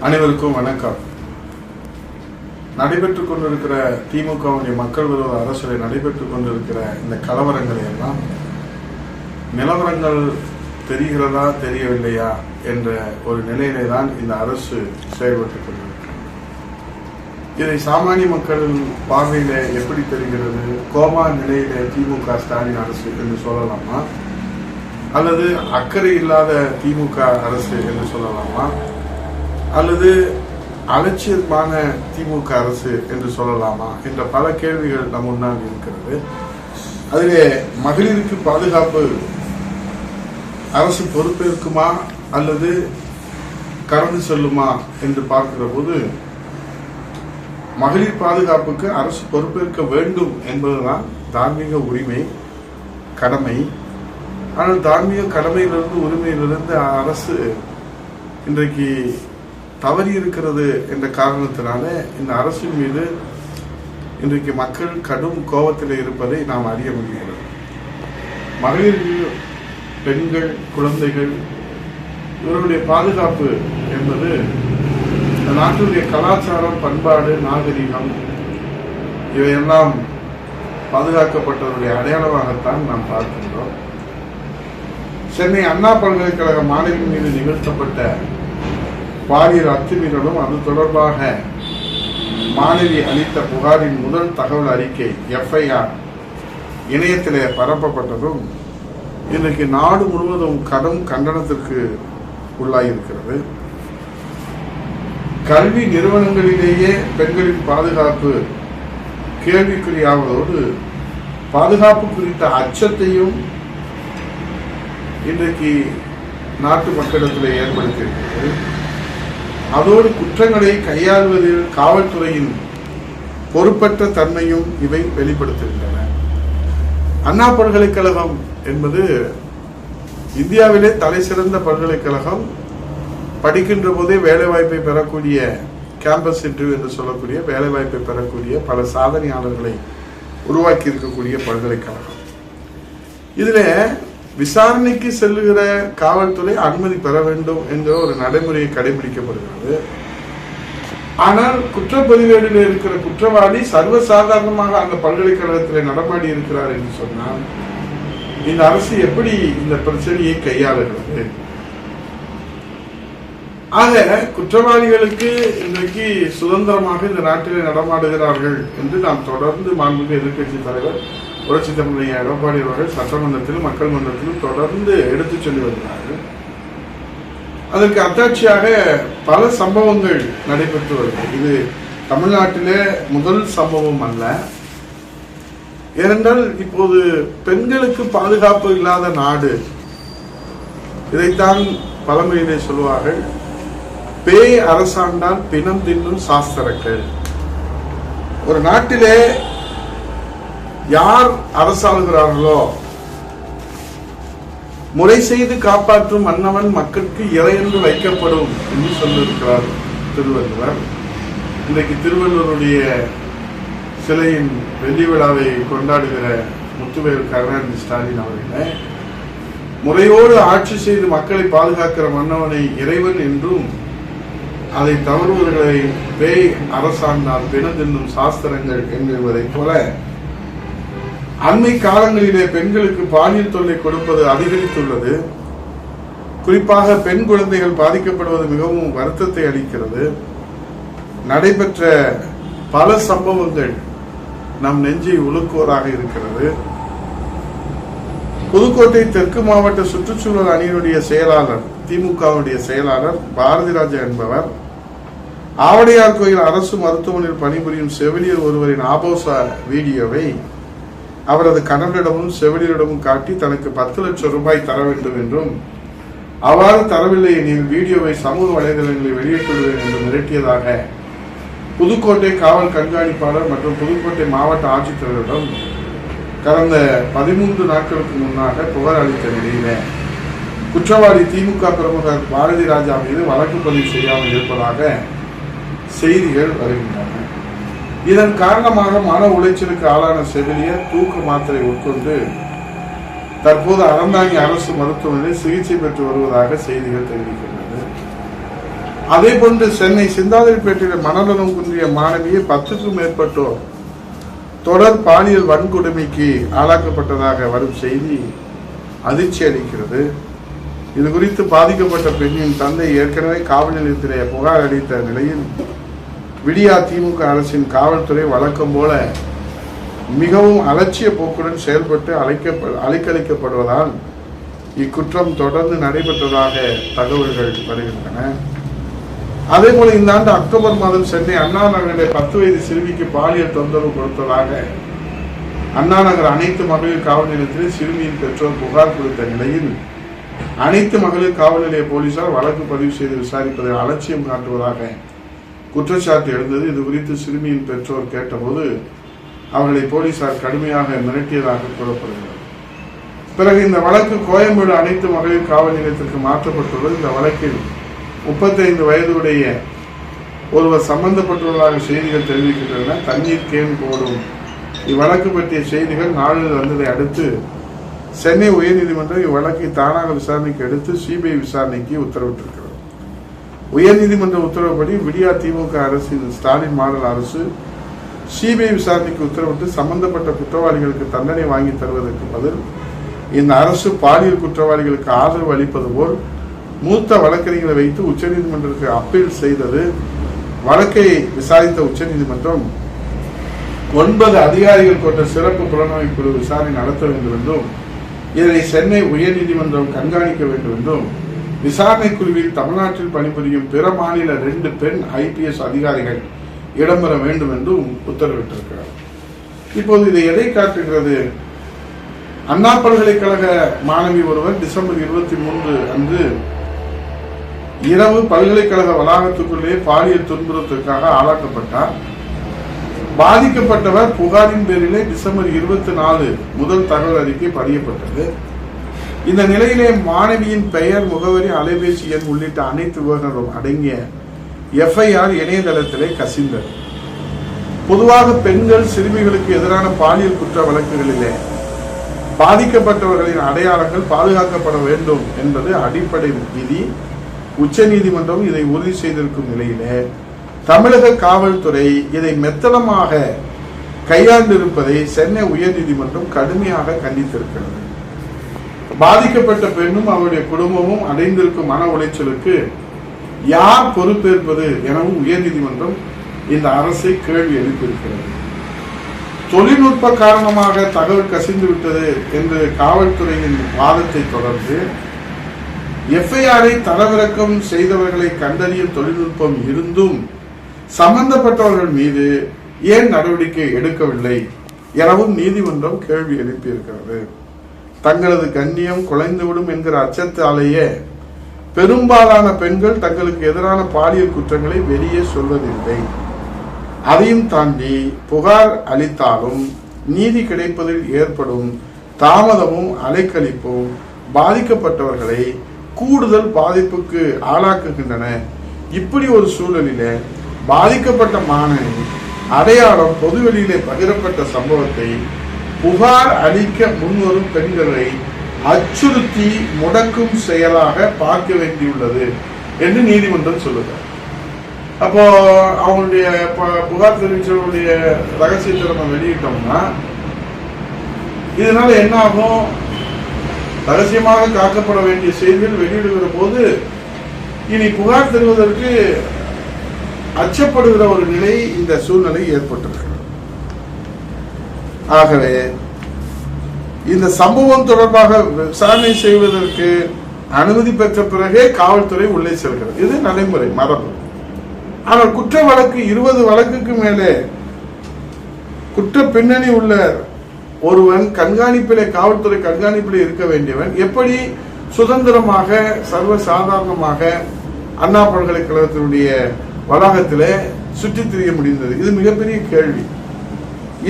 அனைவருக்கும் வணக்கம். நடைபெற்றுக் கொண்டிருக்கிற திமுகவுடைய மக்கள் விரோத அரசியல் நடைபெற்றுக் கொண்டிருக்கிற இந்த கலவரங்களை எல்லாம் நிலவரங்கள் தெரிகிறதா தெரியவில்லையா என்ற ஒரு நிலையிலே தான் இந்த அரசு செயல்பட்டுக் கொண்டிருக்கிறது. இதை சாமானிய மக்கள் பார்வையில எப்படி தெரிகிறது? கோமா நிலையிலே திமுக ஸ்டாலின் அரசு என்று சொல்லலாமா, அல்லது அக்கறை இல்லாத திமுக அரசு என்று சொல்லலாமா, அல்லது அலட்சியமான திமுக அரசு என்று சொல்லலாமா என்ற பல கேள்விகள் நம் முன்னால் இருக்கிறது. அதிலே மகளிருக்கு பாதுகாப்பு அரசு பொறுப்பேற்குமா அல்லது கடந்து செல்லுமா என்று பார்க்கிற போது மகளிர் பாதுகாப்புக்கு அரசு பொறுப்பேற்க வேண்டும் என்பதுதான் தார்மீக உரிமை, கடமை. ஆனால் தார்மீக கடமையிலிருந்து உரிமையிலிருந்து அரசு இன்றைக்கு தவறி இருக்கிறது என்ற காரணத்தினால இந்த அரசின் மீது இன்றைக்கு மக்கள் கடும் கோபத்தில் இருப்பதை நாம் அறிய முடிகிறது. மகளிர்கள், பெண்கள், குழந்தைகள் இவர்களுடைய பாதுகாப்பு என்பது இந்த நாட்டுடைய கலாச்சாரம், பண்பாடு, நாகரிகம் இவையெல்லாம் பாதுகாக்கப்பட்டவருடைய அடையாளமாகத்தான் நாம் பார்க்கின்றோம். சென்னை அண்ணா பல்கலைக்கழக மாணவி மீது நிகழ்த்தப்பட்ட பாலியல் அத்துமீறலும் அது தொடர்பாக மாணவி அளித்த புகாரின் முதல் தகவல் அறிக்கை FIR இணையத்திலே பரப்பப்பட்டதும் இன்றைக்கு நாடு முழுவதும் கடும் கண்டனத்திற்கு உள்ளாயிருக்கிறது. கல்வி நிறுவனங்களிலேயே பெண்களின் பாதுகாப்பு கேள்விக்குறியாவதோடு பாதுகாப்பு குறித்த அச்சத்தையும் இன்றைக்கு நாட்டு மக்களிடத்தில் ஏற்படுத்தியிருக்கிறது. அதோடு குற்றங்களை கையாள்வதில் காவல்துறையின் பொறுப்பற்ற தன்மையும் இவை வெளிப்படுத்துகின்றன. அண்ணா பல்கலைக்கழகம் என்பது இந்தியாவிலே தலை சிறந்த பல்கலைக்கழகம். படிக்கின்ற போதே வேலைவாய்ப்பை பெறக்கூடிய கேம்பஸ் இன்டர்வியூ என்று சொல்லக்கூடிய வேலைவாய்ப்பை பெறக்கூடிய பல சாதனையாளர்களை உருவாக்கி இருக்கக்கூடிய பல்கலைக்கழகம். இதுல விசாரணைக்கு செல்லுகிற காவல்துறை அனுமதி பெற வேண்டும் என்ற ஒரு நடைமுறையை கடைபிடிக்கப்படுகிறது. ஆனால் குற்றப்பதிவேடில் இருக்கிற குற்றவாளி சர்வசாதாரணமாக அந்த பல்கலைக்கழகத்தில் நடமாடி இருக்கிறார் என்று சொன்னால் இந்த அரசு எப்படி இந்த பிரச்சனையை கையாளுகிறது? ஆக குற்றவாளிகளுக்கு இன்றைக்கு சுதந்திரமாக இந்த நாட்டில் நடமாடுகிறார்கள் என்று நாம் தொடர்ந்து மாண்புமிகு எதிர்க்கட்சி தலைவர் புரட்சி தமிழ் எடப்பாடி அவர்கள் சட்டமன்றத்திலும் மக்கள் மன்றத்திலும் தொடர்ந்து எடுத்துச் சொல்லி வருகிறார்கள். அதற்கு அத்தாட்சியாக பல சம்பவங்கள் நடைபெற்று வருகிறது. இது தமிழ்நாட்டிலே முதல் சம்பவம் அல்ல. ஏனென்றால் இப்போது பெண்களுக்கு பாதுகாப்பு இல்லாத நாடு. இதைத்தான் பழமொழியிலே சொல்வார்கள், பேய் அரசாண்டால் பிணம் தின்னும் சாஸ்திரங்கள். ஒரு நாட்டிலே யார் அரசாளுகிறார்களோ முறை செய்து காப்பாற்றும் மன்னவன் மக்களுக்கு இறையென்று வைக்கப்படும் என்று சொல்லியிருக்கிறார் திருவள்ளுவர். இன்றைக்கு திருவள்ளுவருடைய சிலையின் வெள்ளி விழாவை கொண்டாடுகிற முத்துவேல் கருணாநிதி ஸ்டாலின் அவர்களை முறையோடு ஆட்சி செய்து மக்களை பாதுகாக்கிற மன்னவனை இறைவன் என்றும், அதை தவறுவர்களை பேய் அரசாண்டால் பிணதின்னும் சாஸ்திரங்கள் என்கிறதை போல அண்மை காலங்களிலே பெண்களுக்கு பாலியல் தொல்லை கொடுப்பது அதிகரித்துள்ளது. குறிப்பாக பெண் குழந்தைகள் பாதிக்கப்படுவது மிகவும் வருத்தத்தை அளிக்கிறது. நடைபெற்ற பல சம்பவங்கள் நம் நெஞ்சை உலுக்குவதாக இருக்கிறது. புதுக்கோட்டை தெற்கு மாவட்ட சுற்றுச்சூழல் அணியினுடைய செயலாளர், திமுகவுடைய செயலாளர் பாரதிராஜா என்பவர் ஆவடையார் கோயில் அரசு மருத்துவமனையில் பணிபுரியும் செவிலியர் ஒருவரின் ஆபாச வீடியோவை அவரது கணவரிடமும் செவிலியரிடமும் காட்டி தனக்கு 10 லட்சம் ரூபாய் தர வேண்டும் என்றும், அவ்வாறு தரவில்லை எனில் வீடியோவை சமூக வலைதளங்களில் வெளியிட்டுள்ளேன் என்று மிரட்டியதாக புதுக்கோட்டை காவல் கண்காணிப்பாளர் மற்றும் புதுக்கோட்டை மாவட்ட ஆட்சித்தலைவரிடம் கடந்த 13 நாட்களுக்கு முன்னாக புகார் அளித்த நிலையில குற்றவாளி திமுக பிரமுகர் பாரதி ராஜா மீது வழக்கு பதிவு செய்யாமல் இருப்பதாக செய்திகள் வருகின்றன. இதன் காரணமாக மன உளைச்சலுக்கு ஆளான செவிலியர் தூக்க மாத்திரை உட்கொண்டு தற்போது அறந்தாங்கி அரசு மருத்துவமனையில் சிகிச்சை பெற்று வருவதாக செய்திகள் தெரிவிக்கின்றன. அதே போன்று சென்னை சிந்தாதிரிப்பேட்டையில் மனநலம் குன்றிய மாணவியை 10க்கும் மேற்பட்டோர் தொடர் பாலியல் வன்கொடுமைக்கு ஆளாக்கப்பட்டதாக வரும் செய்தி அதிர்ச்சி அளிக்கிறது. இது குறித்து பாதிக்கப்பட்ட பெண்ணின் தந்தை ஏற்கனவே காவல் நிலையத்திலே புகார் அளித்த நிலையில் விடியா திமுக அரசின் காவல்துறை வழக்கம் போல மிகவும் அலட்சிய போக்குடன் செயல்பட்டு அலைக்கழிக்கப்படுவதால் இக்குற்றம் தொடர்ந்து நடைபெற்றதாக தகவல்கள் வருகின்றன. அதே போல இந்த ஆண்டு அக்டோபர் மாதம் சென்னை அண்ணா நகரில் 10 வயது சிறுமிக்கு பாலியல் தொந்தரவு கொடுத்ததாக அண்ணா நகர் அனைத்து மகளிர் காவல் நிலையத்தில் சிறுமியின் பெற்றோர் புகார் கொடுத்த நிலையில் அனைத்து மகளிர் காவல் நிலைய போலீசார் வழக்கு பதிவு செய்து விசாரிப்பதை அலட்சியம் காட்டுவதாக குற்றச்சாட்டு எழுந்தது. இது குறித்து சிறுமியின் பெற்றோர் கேட்டபோது அவர்களை போலீசார் கடுமையாக மிரட்டியதாக கூறப்படுகிறது. பிறகு இந்த வழக்கு கோயம்பேடு அனைத்து மகளிர் காவல் நிலையத்திற்கு மாற்றப்பட்டுள்ளது. இந்த வழக்கில் 35 வயதுடைய ஒருவர் சம்பந்தப்பட்டுள்ளதாக செய்திகள் தெரிவிக்கின்றன. தண்ணீர் கேன் போடும் இவ்வழக்கு பற்றிய செய்திகள் நாளில் வந்ததை அடுத்து சென்னை உயர்நீதிமன்றம் இவ்வழக்கை தானாக விசாரணைக்கு எடுத்து சிபிஐ விசாரணைக்கு உத்தரவிட்டிருக்கிறது. உயர்நீதிமன்ற உத்தரவுப்படி விடியா திமுக அரசின் ஸ்டாலின் மாடல் அரசு சிபிஐ விசாரணைக்கு உத்தரவிட்டு சம்பந்தப்பட்ட குற்றவாளிகளுக்கு தண்டனை வாங்கி தருவதற்கு பதில் இந்த அரசு பாலியல் குற்றவாளிகளுக்கு ஆதரவு அளிப்பது போல் மூத்த வழக்கறிஞர்களை வைத்து உச்சநீதிமன்றத்துக்கு அப்பீல் செய்தது. வழக்கை விசாரித்த உச்சநீதிமன்றம் 9 அதிகாரிகள் கொண்ட சிறப்பு புலனாய்வு குழு விசாரணை நடத்த வேண்டும் என்றும் இதனை சென்னை உயர்நீதிமன்றம் கண்காணிக்க வேண்டும் என்றும் விசாரணை குழுவில் தமிழ்நாட்டில் பணிபுரியும் பிற மாநில 2 பெண் IPS அதிகாரிகள் இடம்பெற வேண்டும் என்றும் உத்தரவிட்டிருக்கிறார். இப்போது இதை எதை காட்டுகிறது? அண்ணா பல்கலைக்கழக மாணவி ஒருவர் டிசம்பர் 23 அன்று இரவு பல்கலைக்கழக வளாகத்துக்குள்ளே பாலியல் துன்புறுத்தலுக்காக ஆளாக்கப்பட்டார். பாதிக்கப்பட்டவர் புகாரின் பேரிலே டிசம்பர் 24 முதல் தகவல் அறிக்கை பதியப்பட்டது. இந்த நிலையிலே மாணவியின் பெயர், முகவரி, அலைபேசி எண் உள்ளிட்ட அனைத்து விவரங்களும் அடங்கிய FIR இணையதளத்திலே கசிந்தது. பொதுவாக பெண்கள், சிறுமிகளுக்கு எதிரான பாலியல் குற்ற வழக்குகளிலே பாதிக்கப்பட்டவர்களின் அடையாளங்கள் பாதுகாக்கப்பட வேண்டும் என்பது அடிப்படை விதி. உச்ச நீதிமன்றம் இதை உறுதி செய்திருக்கும் நிலையிலே தமிழக காவல்துறை இதை மெத்தனமாக கையாண்டிருப்பதை சென்னை உயர்நீதிமன்றம் கடுமையாக கண்டித்திருக்கிறது. பாதிக்கப்பட்ட பெண்ணும் அவருடைய குடும்பமும் அடைந்திருக்கும் மன உளைச்சலுக்கு யார் பொறுப்பேற்பது எனவும் உயர்நீதிமன்றம் இந்த அரசை கேள்வி எழுப்பியிருக்கிறது. தொழில்நுட்ப காரணமாக தகவல் கசிந்து விட்டது என்று காவல்துறையின் வாதத்தை தொடர்ந்து FIR-ஐ தரவிறக்கம் செய்தவர்களை கண்டறியும் தொழில்நுட்பம் இருந்தும் சம்பந்தப்பட்டவர்கள் மீது ஏன் நடவடிக்கை எடுக்கவில்லை எனவும் நீதிமன்றம் கேள்வி எழுப்பியிருக்கிறது. தங்களது கண்ணியம் குலைந்துவிடும் என்கிற அச்சத்தாலேயே பெரும்பாலான பெண்கள் தங்களுக்கு எதிரான பாலியல் குற்றங்களை வெளியே சொல்வதில்லை. அதையும் தாண்டி புகார் அளித்தாலும் நீதி கிடைப்பதில் ஏற்படும் தாமதமும் அலைக்கழிப்பும் பாதிக்கப்பட்டவர்களை கூடுதல் பாதிப்புக்கு ஆளாக்குகின்றன. இப்படி ஒரு சூழலிலே பாதிக்கப்பட்ட மாணவி அடையாளம் பொதுவெளியிலே பகிரப்பட்ட சம்பவத்தை புகார் அளிக்க முன்வரும் பெண்களை அச்சுறுத்தி முடக்கும் செயலாக பார்க்க வேண்டியுள்ளது என்று நீதிமன்றம் சொல்லுது. அப்போ அவங்களுடைய புகார் தெரிவிச்சவருடைய ரகசியத்தை நம்ம வெளியிட்டோம்னா இதனால என்ன ஆகும்? ரகசியமாக காக்கப்பட வேண்டிய செய்திகள் வெளியிடுகிற போது இனி புகார் தருவதற்கு அச்சப்படுகிற ஒரு நிலை, இந்த சூழ்நிலை ஏற்பட்டிருக்கிறது. ஆகவே இந்த சம்பவம் தொடர்பாக விசாரணை செய்வதற்கு அனுமதி பெற்ற பிறகே காவல்துறை உள்ளே செல்கிறது. இது நடைமுறை மரபு. ஆனால் குற்ற வழக்கு 20 வழக்குக்கு மேலே குற்ற பின்னணி உள்ள ஒருவன் கண்காணிப்பிலே, காவல்துறை கண்காணிப்பிலே இருக்க வேண்டியவன் எப்படி சுதந்திரமாக சர்வசாதாரணமாக அண்ணா பல்கலைக்கழகத்தினுடைய வளாகத்திலே சுற்றித் திரிய முடிந்தது? இது மிகப்பெரிய கேள்வி.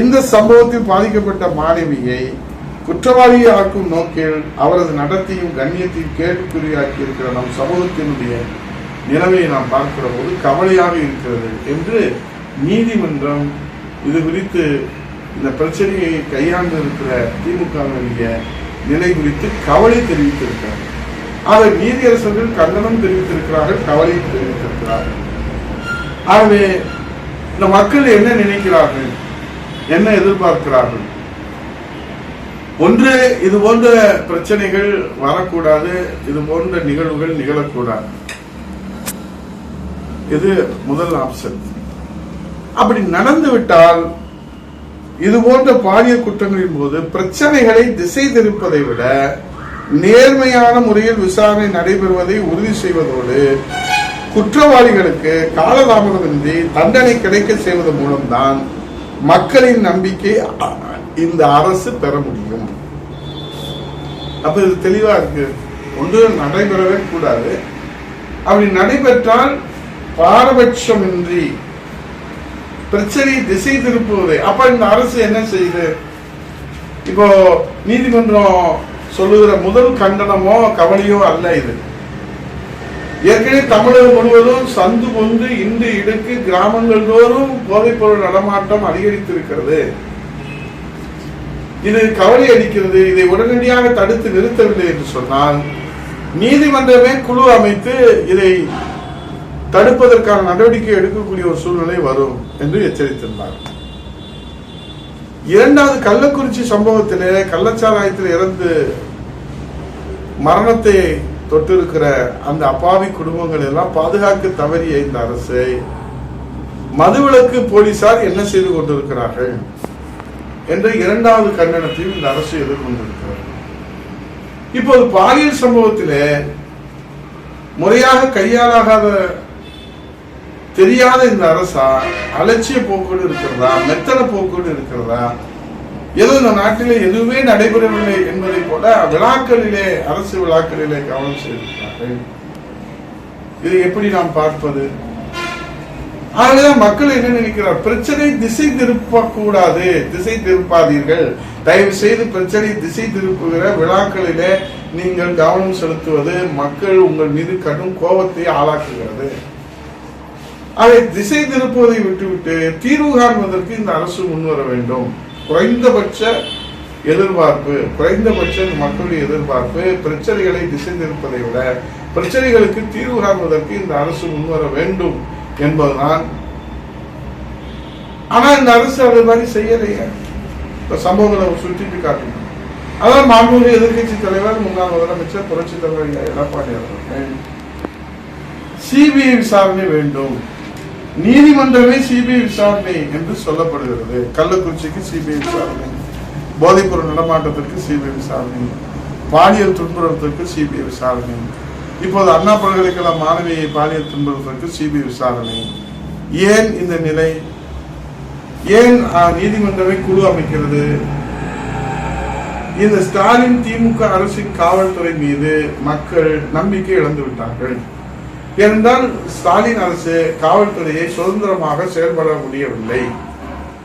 இந்த சம்பவத்தில் பாதிக்கப்பட்ட மாணவியை குற்றவாளியை ஆக்கும் நோக்கில் அவரது நடத்தையும் கண்ணியத்தையும் கேள்விக்குறியாக்கி இருக்கிற நம் சமூகத்தினுடைய நிலைமையை நாம் பார்க்கிற போது கவலையாக இருக்கிறது என்று நீதிமன்றம் இது குறித்து இந்த பிரச்சனையை கையாண்டு இருக்கிற திமுகவினுடைய நிலை குறித்து கவலை தெரிவித்திருக்கிறார். ஆகவே நீதியரசர்கள் கண்டனம் தெரிவித்திருக்கிறார்கள், கவலையும் தெரிவித்திருக்கிறார்கள். ஆகவே இந்த மக்கள் என்ன நினைக்கிறார்கள், என்ன எதிர்பார்க்கிறார்கள்? ஒன்று, இது போன்ற பிரச்சனைகள் வரக்கூடாது, இது போன்ற நிகழ்வுகள் நிகழக்கூடாது. இது முதல் ஆப்ஷன். அப்படி நடந்துவிட்டால் இது போன்ற பாலியல் குற்றங்களின் போது பிரச்சனைகளை திசை திருப்பதை விட நேர்மையான முறையில் விசாரணை நடைபெறுவதை உறுதி செய்வதோடு குற்றவாளிகளுக்கு காலதாமதமின்றி தண்டனை கிடைக்க செய்வதன் மூலம்தான் மக்களின் நம்பிக்கை இந்த அரசு பெற முடியும். அப்ப இது தெளிவா இருக்கு. ஒன்று, நடைபெறவே கூடாது. அப்படி நடைபெற்றால் பாரபட்சமின்றி பிரச்சனை திசை திருப்புவதை. அப்ப இந்த அரசு என்ன செய்யுது? இப்போ நீதிமன்றம் சொல்லுகிற முதல் கண்டனமோ கவலையோ அல்ல இது. ஏற்கனவே தமிழகம் முழுவதும் சந்து பொந்து இன்று இடுக்கு கிராமங்கள் தோறும் போதைப் பொருள் நடமாட்டம் அதிகரித்திருக்கிறது. இது கவலை அளிக்கிறது. இதை உடனடியாக தடுத்து நிறுத்தவில்லை என்று சொன்னால் நீதிமன்றமே குழு அமைத்து இதை தடுப்பதற்கான நடவடிக்கை எடுக்கக்கூடிய ஒரு சூழ்நிலை வரும் என்று எச்சரித்திருந்தார். இரண்டாவது, கள்ளக்குறிச்சி சம்பவத்திலே கள்ளச்சாராயத்தில் இறந்து மரணத்தை தொட்டிருக்கிற அந்த அப்பாவி குடும்பங்கள் எல்லாம் பாதுகாக்க தவறிய இந்த அரசை மதுவிலக்கு போலீசார் என்ன செய்து கொண்டிருக்கிறார்கள் என்ற இரண்டாவது கண்டனத்தையும் இந்த அரசு எதிர்கொண்டிருக்கிறது. இப்போது பாலியல் சம்பவத்திலே முறையாக கையாளாகாத தெரியாத இந்த அரசா அலட்சிய போக்கோடு இருக்கிறதா, மெத்தன போக்கோடு இருக்கிறதா, ஏதோ இந்த நாட்டிலே எதுவுமே நடைபெறவில்லை என்பதை போல விழாக்களிலே, அரசு விழாக்களிலே கவனம் செலுத்தினார்கள். இதை எப்படி நாம் பார்ப்பது? ஆகவேதான் மக்கள் என்ன நினைக்கிறார்? பிரச்சனை திசை திருப்ப கூடாது, திசை திருப்பாதீர்கள், தயவு செய்து பிரச்சனை திசை திருப்புகிற விழாக்களிலே நீங்கள் கவனம் செலுத்துவது மக்கள் உங்கள் மீது கடும் கோபத்தை ஆளாக்குகிறது. அதை திசை திருப்புவதை விட்டுவிட்டு தீர்வு காண்பதற்கு இந்த அரசு முன்வர வேண்டும். குறைந்தபட்ச எதிர்பார்ப்பு, குறைந்தபட்ச மக்களுடைய எதிர்பார்ப்பு பிரச்சனைகளை திசை திருப்பதை விட பிரச்சனைகளுக்கு தீர்வு காண்பதற்கு இந்த அரசு முன்வர வேண்டும் என்பதுதான். ஆனா இந்த அரசு அது மாதிரி செய்யலையே. இப்ப சம்பவங்களை சுட்டிட்டு காட்டணும். அதான் மாண்புமிகு எதிர்கட்சி தலைவர் முன்னாள் முதலமைச்சர் புரட்சி தலைவர் எடப்பாடி அவர்கள் சிபிஐ விசாரணை வேண்டும், நீதிமன்றமே சிபிஐ விசாரணை என்று சொல்லப்படுகிறது. கள்ளக்குறிச்சிக்கு சிபிஐ விசாரணை, போதைப்பொருள் நடமாட்டத்திற்கு சிபிஐ விசாரணை, பாலியல் துன்புறுத்தலுக்கு சிபிஐ விசாரணை, இப்போது அண்ணா பல்கலைக்கழக மாணவியை பாலியல் துன்புறுத்தலுக்கு சிபிஐ விசாரணை. ஏன் இந்த நிலை? ஏன் நீதிமன்றமே குழு அமைக்கிறது? இந்த ஸ்டாலின் திமுக அரசின் காவல்துறை மீது மக்கள் நம்பிக்கை இழந்து விட்டார்கள். ஏனென்றால் ஸ்டாலின் அரசு காவல்துறையை சுதந்திரமாக செயல்பட முடியவில்லை.